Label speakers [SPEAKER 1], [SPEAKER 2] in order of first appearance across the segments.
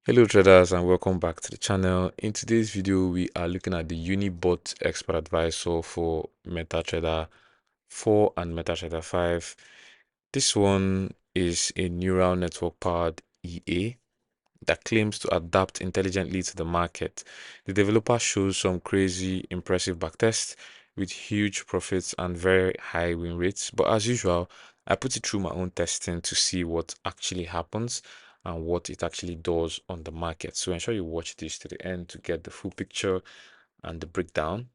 [SPEAKER 1] Hello traders and welcome back to the channel. In today's video we are looking at the Unibot expert advisor for MetaTrader 4 and MetaTrader 5. This one is a neural network powered EA that claims to adapt intelligently to the market. The developer shows some crazy impressive backtests with huge profits and very high win rates, but as usual I put it through my own testing to see what actually happens and what it actually does on the market. So ensure you watch this to the end to get the full picture and the breakdown.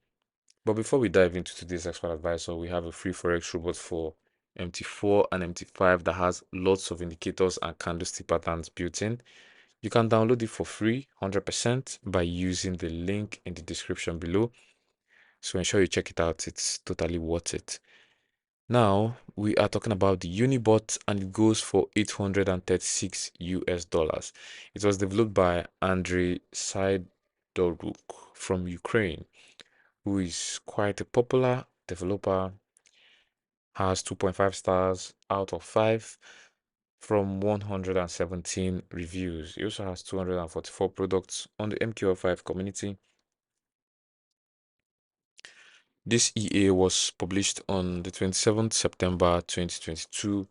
[SPEAKER 1] But before we dive into today's expert advisor, we have a free Forex robot for MT4 and MT5 that has lots of indicators and candlestick patterns built in. You can download it for free 100% by using the link in the description below. So ensure you check it out. It's totally worth it. Now we are talking about the Unibot and it goes for 836 US dollars. It was developed by Andrei Sidoruk from Ukraine, who is quite a popular developer, has 2.5 stars out of 5 from 117 reviews. He also has 244 products on the MT5 community. This EA was published on the 27th September 2022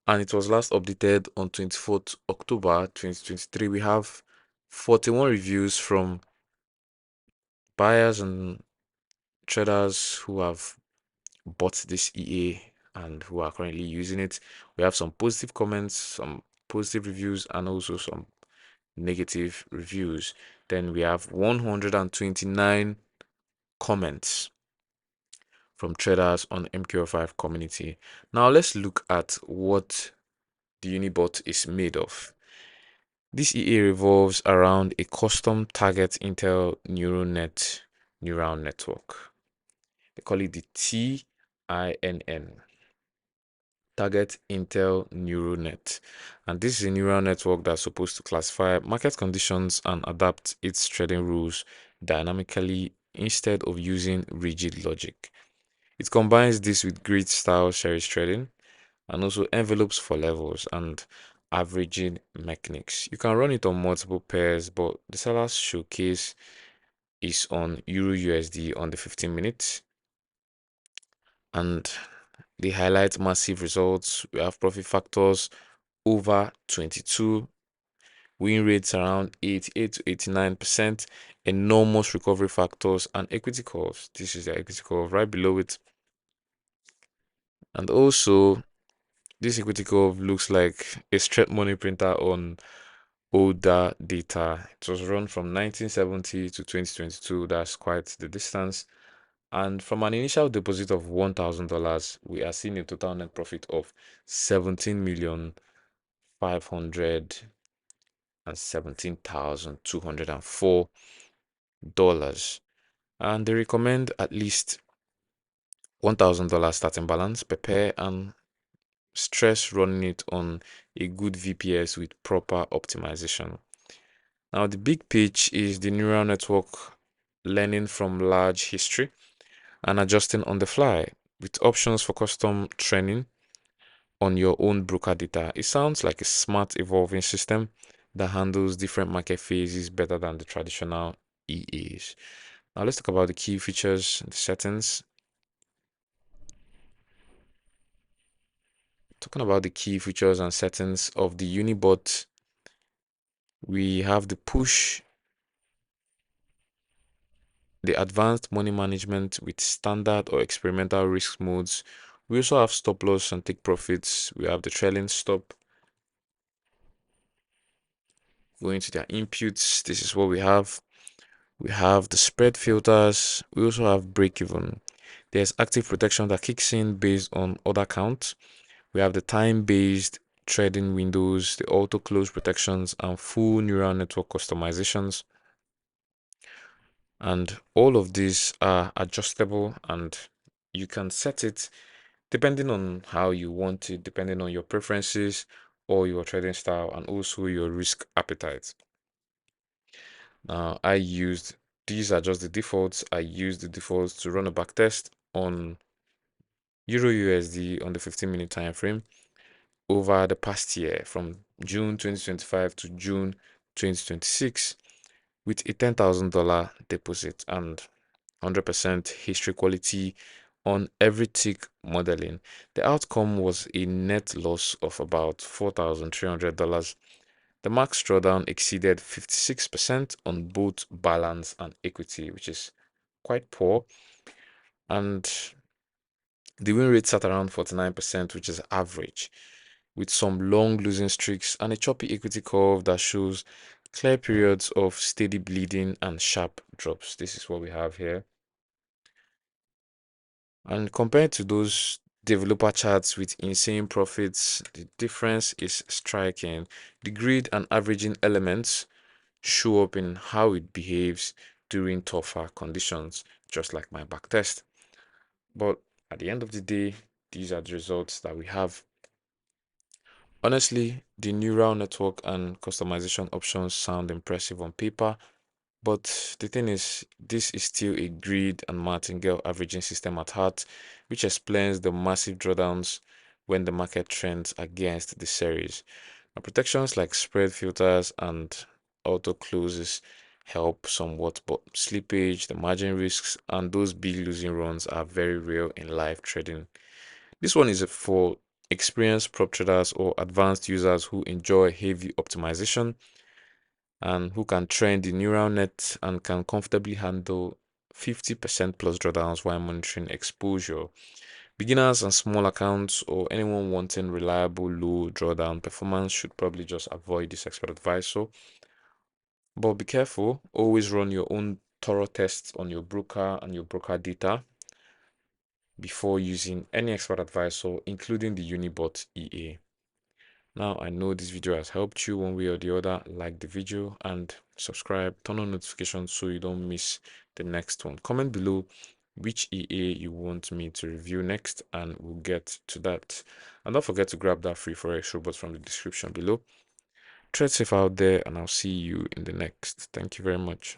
[SPEAKER 1] and it was last updated on 24th October 2023. We have 41 reviews from buyers and traders who have bought this EA and who are currently using it. We have some positive comments, some positive reviews, and also some negative reviews. Then we have 129 comments from traders on MQ5 community. Now let's look at what the Unibot is made of. This EA revolves around a custom target Intel neural network. They call it the TINN, Target Intel Neural Net. And this is a neural network that's supposed to classify market conditions and adapt its trading rules dynamically instead of using rigid logic. It combines this with grid style series trading and also envelopes for levels and averaging mechanics. You can run it on multiple pairs, but the seller's showcase is on EURUSD on the 15 minutes and they highlight massive results. We have profit factors over 22, win rates around 88 to 89%, enormous recovery factors, and equity curves. This is the equity curve right below it. And also, this equity curve looks like a straight money printer on older data. It was run from 1970 to 2022. That's quite the distance. And from an initial deposit of $1,000, we are seeing a total net profit of 17,517,204 dollars. And they recommend at least $1,000 starting balance per pair and stress running it on a good VPS with proper optimization. Now, the big pitch is the neural network learning from large history and adjusting on the fly with options for custom training on your own broker data. It sounds like a smart evolving system that handles different market phases better than the traditional EAs. Now let's talk about the key features and the settings. Talking about the key features and settings of the Unibot, we have the push, the advanced money management with standard or experimental risk modes. We also have stop loss and take profits. We have the trailing stop. Going to their inputs, this is what we have. We have the spread filters. We also have break even. There's active protection that kicks in based on order count. We have the time-based trading windows, the auto close protections, and full neural network customizations. And all of these are adjustable and you can set it depending on how you want it, depending on your preferences or your trading style and also your risk appetite. Now, these are just the defaults. I used the defaults to run a backtest on EURUSD on the 15-minute time frame over the past year from June 2025 to June 2026 with a $10,000 deposit and 100% history quality on every tick modeling. The outcome was a net loss of about $4,300. The max drawdown exceeded 56% on both balance and equity, which is quite poor. And the win rate sat around 49%, which is average, with some long losing streaks and a choppy equity curve that shows clear periods of steady bleeding and sharp drops. This is what we have here. And compared to those developer charts with insane profits, the difference is striking. The grid and averaging elements show up in how it behaves during tougher conditions, just like my backtest. But at the end of the day, these are the results that we have. Honestly, the neural network and customization options sound impressive on paper, but the thing is, this is still a grid and martingale averaging system at heart, which explains the massive drawdowns when the market trends against the series. Now, protections like spread filters and auto closes help somewhat, but slippage, the margin risks, and those big losing runs are very real in live trading. This one is for experienced prop traders or advanced users who enjoy heavy optimization and who can train the neural net and can comfortably handle 50% plus drawdowns while monitoring exposure. Beginners and small accounts or anyone wanting reliable low drawdown performance should probably just avoid this expert advisor. But be careful, always run your own thorough tests on your broker and your broker data before using any expert advisor, including the Unibot EA. Now, I know this video has helped you one way or the other. Like the video and subscribe, turn on notifications so you don't miss the next one. Comment below which EA you want me to review next, and we'll get to that. And don't forget to grab that free Forex robot from the description below. Trade safe out there, and I'll see you in the next. Thank you very much.